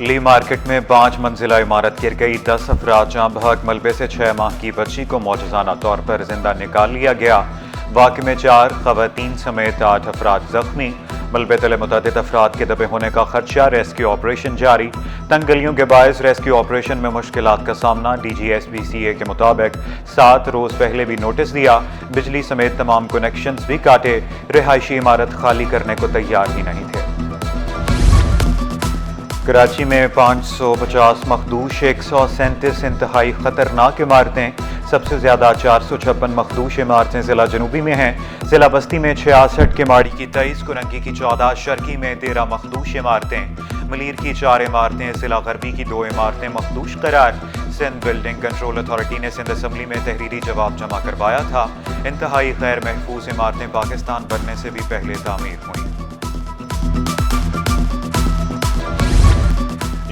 لی مارکیٹ میں 5 منزلہ عمارت گر گئی، 10 افراد جاں بحق، ملبے سے 6 ماہ کی بچی کو معجزانہ طور پر زندہ نکال لیا گیا۔ واقعے میں 4 خواتین سمیت 8 افراد زخمی، ملبے تلے متعدد افراد کے دبے ہونے کا خدشہ، ریسکیو آپریشن جاری۔ تنگ گلیوں کے باعث ریسکیو آپریشن میں مشکلات کا سامنا، ڈی جی ایس پی سی اے کے مطابق 7 روز پہلے بھی نوٹس دیا، بجلی سمیت تمام کنیکشنز بھی کاٹے، رہائشی عمارت خالی کرنے کو تیار ہی نہیں تھے۔ کراچی میں 550 مخدوش، 137 انتہائی خطرناک عمارتیں، سب سے زیادہ 456 مخدوش عمارتیں ضلع جنوبی میں ہیں۔ ضلع بستی میں 66 کماڑی کی 23، کننگی کی 14، شرکی میں 13 مخدوش عمارتیں، ملیر کی 4 عمارتیں، ضلع غربی کی 2 عمارتیں مخدوش قرار۔ سندھ بلڈنگ کنٹرول اتھارٹی نے سندھ اسمبلی میں تحریری جواب جمع کروایا تھا۔ انتہائی غیر محفوظ عمارتیں پاکستان بننے سے بھی پہلے تعمیر ہوئیں۔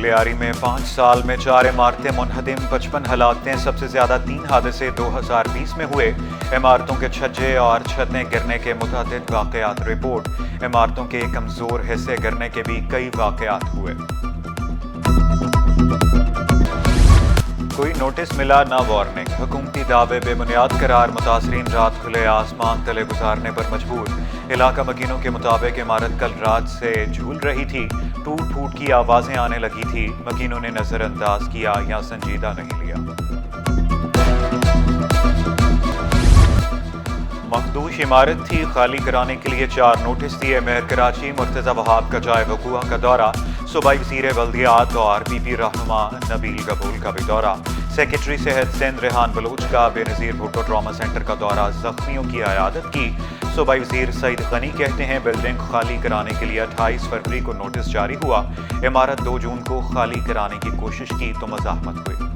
لیاری میں 5 سال میں 4 عمارتیں منہدم، 55 ہلاکتیں، سب سے زیادہ 3 حادثے 2020 میں ہوئے۔ عمارتوں کے چھجے اور چھتیں گرنے کے متعدد واقعات رپورٹ، عمارتوں کے کمزور حصے گرنے کے بھی کئی واقعات ہوئے۔ کوئی نوٹس ملا نہ وارننگ، حکومتی دعوے بے بنیاد قرار، متاثرین رات کھلے آسمان تلے گزارنے پر مجبور۔ علاقہ مکینوں کے مطابق عمارت کل رات سے جھول رہی تھی، ٹوٹ پھوٹ کی آوازیں آنے لگی تھی، مکینوں نے نظر انداز کیا یا سنجیدہ نہیں لیا۔ مخدوش عمارت تھی، خالی کرانے کے لیے 4 نوٹس دیے۔ میئر کراچی مرتضی وہاب کا جائے وقوع کا دورہ، صوبائی وزیر بلدیات اور پی پی رہنما نبیل قبول کا بھی دورہ، سیکرٹری صحت سندھ ریحان بلوچ کا بے نظیر بھٹو ٹراما سینٹر کا دورہ، زخمیوں کی عیادت کی۔ صوبائی وزیر سعید غنی کہتے ہیں بلڈنگ خالی کرانے کے لیے 28 فروری کو نوٹس جاری ہوا، عمارت 2 جون کو خالی کرانے کی کوشش کی تو مزاحمت ہوئی۔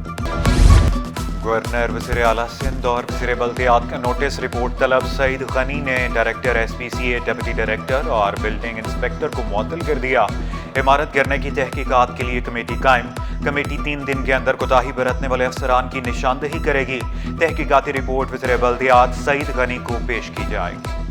گورنر، وزیر اعلیٰ سندھ اور وزیر بلدیات کا نوٹس، رپورٹ طلب۔ سعید غنی نے ڈائریکٹر ایس پی سی اے، ڈپٹی ڈائریکٹر اور بلڈنگ انسپیکٹر کو معطل کر دیا۔ عمارت گرنے کی تحقیقات کے لیے کمیٹی قائم، کمیٹی 3 دن کے اندر کوتاہی برتنے والے افسران کی نشاندہی کرے گی۔ تحقیقاتی رپورٹ وزیر بلدیات سعید غنی کو پیش کی جائے گی۔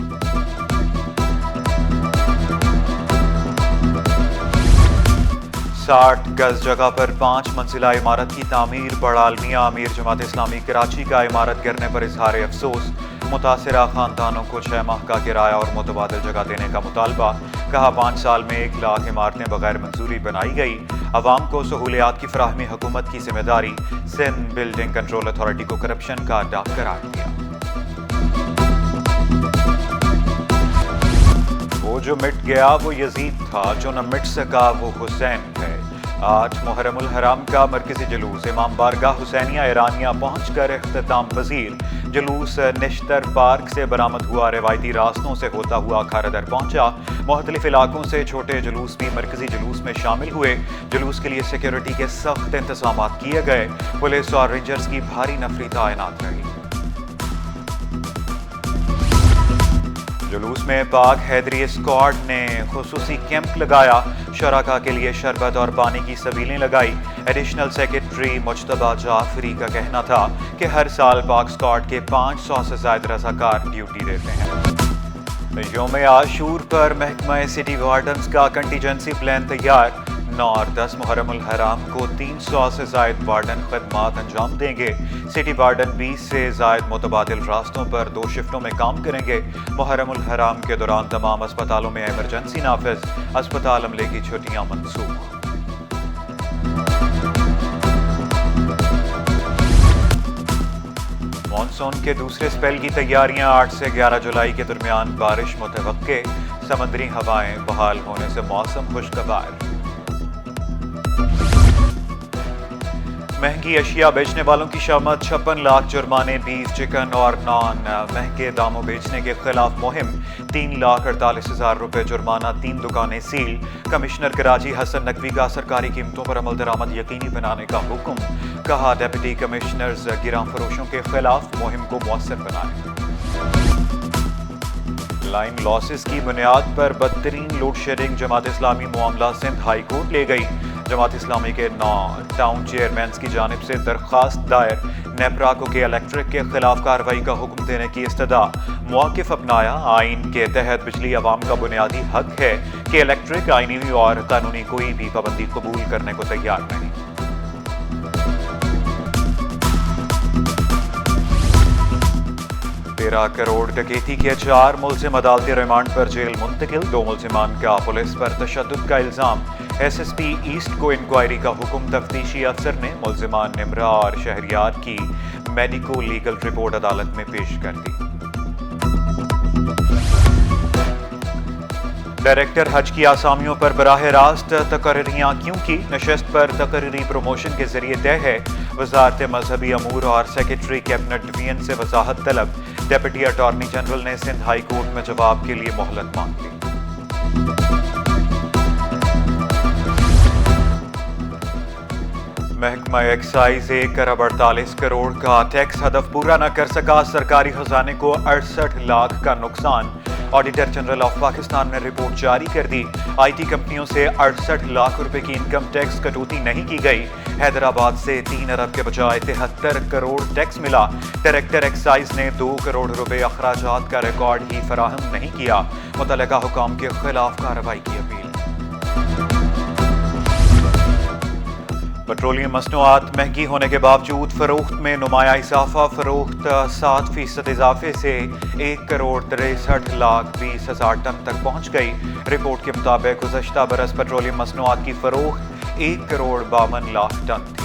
60 گز جگہ پر 5 منزلہ عمارت کی تعمیر، بڑعالمیہ امیر جماعت اسلامی کراچی کا عمارت گرنے پر اظہار افسوس، متاثرہ خاندانوں کو 6 ماہ کا کرایہ اور متبادل جگہ دینے کا مطالبہ، کہا 5 سال میں 1 لاکھ عمارتیں بغیر منظوری بنائی گئی، عوام کو سہولیات کی فراہمی حکومت کی ذمہ داری، سندھ بلڈنگ کنٹرول اتھارٹی کو کرپشن کا اڈا قرار دیا۔ وہ جو مٹ گیا وہ یزید تھا، جو نہ مٹ سکا وہ حسین ہے۔ 8 محرم الحرام کا مرکزی جلوس امام بارگاہ حسینیہ ایرانیہ پہنچ کر اختتام پذیر۔ جلوس نشتر پارک سے برآمد ہوا، روایتی راستوں سے ہوتا ہوا کھارا در پہنچا۔ مختلف علاقوں سے چھوٹے جلوس بھی مرکزی جلوس میں شامل ہوئے۔ جلوس کے لیے سیکیورٹی کے سخت انتظامات کیے گئے، پولیس اور رینجرز کی بھاری نفری تعینات رہی۔ جلوس میں پاک حیدری اسکواڈ نے خصوصی کیمپ لگایا، شرکاء کے لیے شربت اور پانی کی سبیلیں لگائی۔ ایڈیشنل سیکرٹری مجتبیٰ جعفری کا کہنا تھا کہ ہر سال پاک اسکواڈ کے 500 سے زائد رضاکار ڈیوٹی دیتے ہیں۔ یوم عاشور پر محکمہ سٹی وارڈنز کا کنٹیجنسی پلان تیار، 9 اور 10 محرم الحرام کو 300 سے زائد وارڈن خدمات انجام دیں گے۔ سٹی وارڈن 20 سے زائد متبادل راستوں پر 2 شفٹوں میں کام کریں گے۔ محرم الحرام کے دوران تمام اسپتالوں میں ایمرجنسی نافذ، اسپتال عملے کی چھٹیاں منسوخ۔ مانسون کے دوسرے سپیل کی تیاریاں، 8 سے 11 جولائی کے درمیان بارش متوقع، سمندری ہوائیں بحال ہونے سے موسم خوشگوار۔ مہنگی اشیاء بیچنے والوں کی شامت، 56 لاکھ جرمانے، بیف، چکن اور نان مہنگے داموں بیچنے کے خلاف مہم، 3,48,000 روپے جرمانہ، 3 دکانیں سیل۔ کمشنر کراچی حسن نقوی کا سرکاری قیمتوں پر عمل درآمد یقینی بنانے کا حکم، کہا ڈپٹی کمشنرز گراں فروشوں کے خلاف مہم کو مؤثر بنائیں۔ لائن لاسز کی بنیاد پر بدترین لوڈ شیڈنگ، جماعت اسلامی معاملہ سندھ ہائی کورٹ لے گئی۔ جماعت اسلامی کے 9 ٹاؤن چیئرمینز کی جانب سے درخواست دائر، نیپرا کو کہ الیکٹرک کے خلاف کارروائی کا حکم دینے کی استدعا، موقف اپنایا۔ آئین کے تحت بجلی عوام کا بنیادی حق ہے کہ الیکٹرک آئینی اور قانونی کوئی بھی پابندی قبول کرنے کو تیار نہیں۔ 13 کروڑ ڈکیتی کے 4 ملزم عدالتی ریمانڈ پر جیل منتقل۔ 2 ملزمان کا پولیس پر تشدد کا الزام، ایس ایس پی ایسٹ کو انکوائری کا حکم۔ تفتیشی افسر نے ملزمان نمرا اور شہریار کی میڈیکو لیگل رپورٹ عدالت میں پیش کر دی۔ ڈائریکٹر حج کی آسامیوں پر براہ راست تقرریاں کیوں کی؟ نشست پر تقرری پروموشن کے ذریعے طے ہے۔ وزارت مذہبی امور اور سیکرٹری کیبنٹ ڈویژن سے وضاحت طلب۔ ڈپٹی اٹارنی جنرل نے سندھ ہائی کورٹ میں جواب کے لیے مہلت مانگ لی۔ محکمہ ایکسائز 1 ارب 48 کروڑ کا ٹیکس ہدف پورا نہ کر سکا، سرکاری خزانے کو 68 لاکھ کا نقصان۔ آڈیٹر جنرل آف پاکستان نے رپورٹ جاری کر دی۔ آئی ٹی کمپنیوں سے 68 لاکھ روپے کی انکم ٹیکس کٹوتی نہیں کی گئی۔ حیدرآباد سے 3 ارب کے بجائے 73 کروڑ ٹیکس ملا۔ ڈائریکٹر ایکسائز نے 2 کروڑ روپے اخراجات کا ریکارڈ ہی فراہم نہیں کیا۔ متعلقہ حکام کے خلاف کارروائی کی اپیل۔ پیٹرولیم مصنوعات مہنگی ہونے کے باوجود فروخت میں نمایاں اضافہ۔ فروخت 7% اضافے سے 1 کروڑ 63 لاکھ 20 ہزار ٹن تک پہنچ گئی۔ رپورٹ کے مطابق گزشتہ برس پیٹرولیم مصنوعات کی فروخت 1 کروڑ 52 لاکھ ٹن تھی۔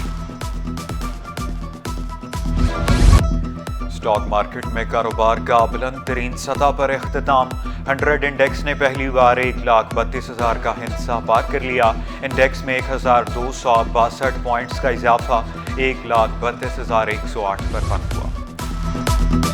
اسٹاک مارکیٹ میں کاروبار کا بلند ترین سطح پر اختتام۔ 100 انڈیکس نے پہلی بار 1,32,000 کا ہندسہ پار کر لیا۔ انڈیکس میں 1,262 پوائنٹس کا اضافہ 1,32,108 پر بند ہوا۔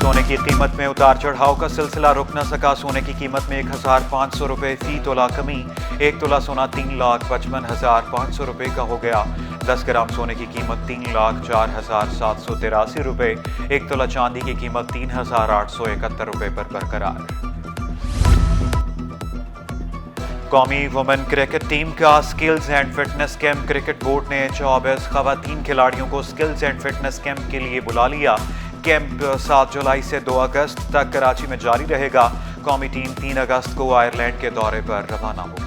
سونے کی قیمت میں اتار چڑھاؤ کا سلسلہ رک نہ سکا۔ سونے کی قیمت میں 1,500 روپے فی تولہ کمی۔ 1 تولہ سونا 3,55,500 روپے کا ہو گیا۔ 10 گرام سونے کی قیمت 3,04,783 روپے۔ 1 تولہ چاندی کی قیمت 3,871 روپے پر برقرار۔ قومی وومن کرکٹ ٹیم کا skills and fitness camp. Cricket board نے 24 خواتین کھلاڑیوں کو سکلز اینڈ فٹنس کیمپ کے لیے بلا لیا۔ کیمپ 7 جولائی سے 2 اگست تک کراچی میں جاری رہے گا۔ قومی ٹیم 3 اگست کو آئرلینڈ کے دورے پر روانہ ہوگی۔